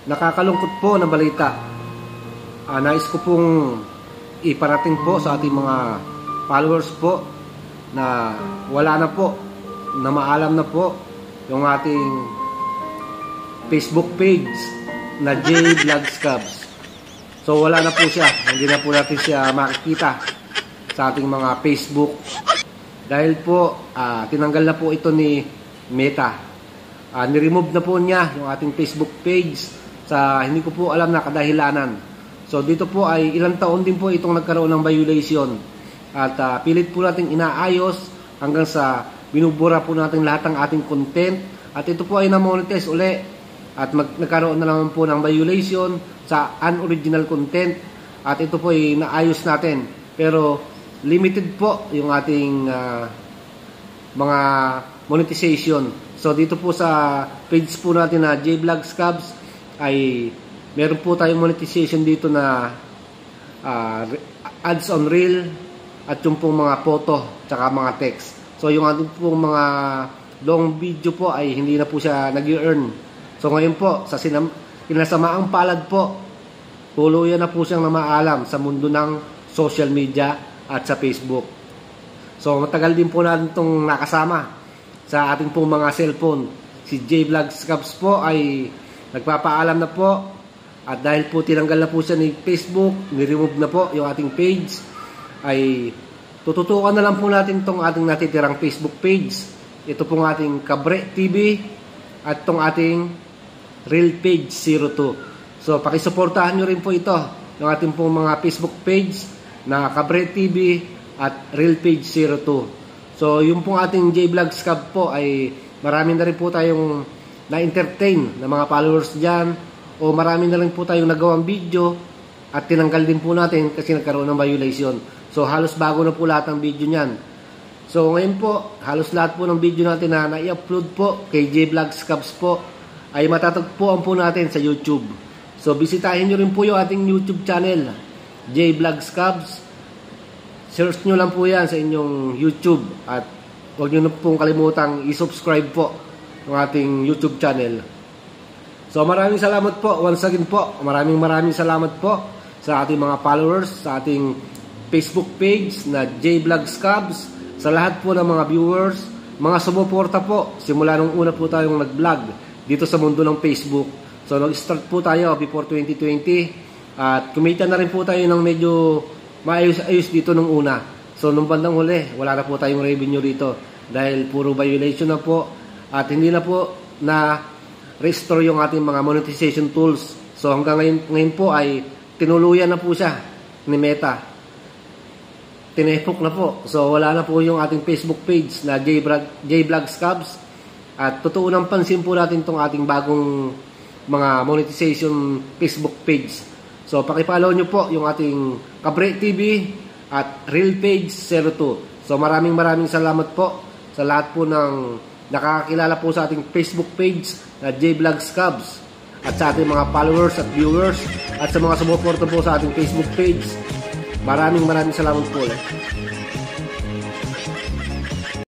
Nakakalungkot po na balita. Nais ko pong iparating po sa ating mga followers po na wala na po, na maalam na po yung ating Facebook page na J Vlogs Cubs. So wala na po siya, hindi na po natin siya makikita sa ating mga Facebook dahil po tinanggal na po ito ni Meta. Ni-remove na po niya yung ating Facebook page sa hindi ko po alam na kadahilanan. So dito po ay ilang taon din po itong nagkaroon ng violation at pilit po natin inaayos hanggang sa binubura po natin lahat ng ating content at ito po ay na-monetize uli at nagkaroon na naman po ng violation sa unoriginal content at ito po ay naayos natin pero limited po yung ating mga monetization. So dito po sa page po natin na J Vlogs Cubs ay meron po tayong monetization dito na ads on reel at yung pong mga photo tsaka mga text. So yung ating pong mga long video po ay hindi na po siya nag-earn. So ngayon po sa kinasamaang palad po, tuluyan na po siyang namaalam sa mundo ng social media at sa Facebook. So matagal din po natin itong nakasama sa ating pong mga cellphone. Si J Vlogs Cubs po ay nagpapaalam na po at dahil po tinanggal na po siya ni Facebook, ni-remove na po yung ating page, ay tututukan na lang po natin itong ating natitirang Facebook page. Ito pong ating Kabre TV at itong ating Real Page 02. So pakisuportahan nyo rin po ito, yung ating pong mga Facebook page na Kabre TV at Real Page 02. So yung pong ating J Vlogs Cubs po ay marami na rin po tayong na-entertain na mga followers dyan o marami na rin po tayong nagawang video at tinanggal din po natin kasi nagkaroon ng violation. So halos bago na po lahat ng video nyan. So ngayon po, halos lahat po ng video natin na na-i-upload po kay J Vlogs Cubs po ay matatagpuan po natin sa YouTube. So bisitahin nyo rin po yung ating YouTube channel, J Vlogs Cubs. Search nyo lang po yan sa inyong YouTube at huwag nyo na pong kalimutang i-subscribe po ng ating YouTube channel. So maraming salamat po once again po. Maraming salamat po sa ating mga followers, sa ating Facebook page na J Vlogs Cubs, sa lahat po ng mga viewers, mga sumuporta po simula nung una po tayong nag-vlog dito sa mundo ng Facebook. So nag-start po tayo before 2020 at kumita na rin po tayo ng medyo maayos-ayos dito nung una. So nung bandang huli, wala na po tayong revenue dito dahil puro violation na po at hindi na po na restore yung ating mga monetization tools. So hanggang ngayon po ay tinuluyan na po siya ni Meta. Tinepok na po. So wala na po yung ating Facebook page na J Vlogs Cubs. At totoo nang pansin po natin itong ating bagong mga monetization Facebook page. So pakipollow nyo po yung ating Kabre TV at Real Page 02. So maraming salamat po sa lahat po ng nakakakilala po sa ating Facebook page na J Vlogs Cubs at sa ating mga followers at viewers at sa mga sumuporta po sa ating Facebook page. Maraming salamat po.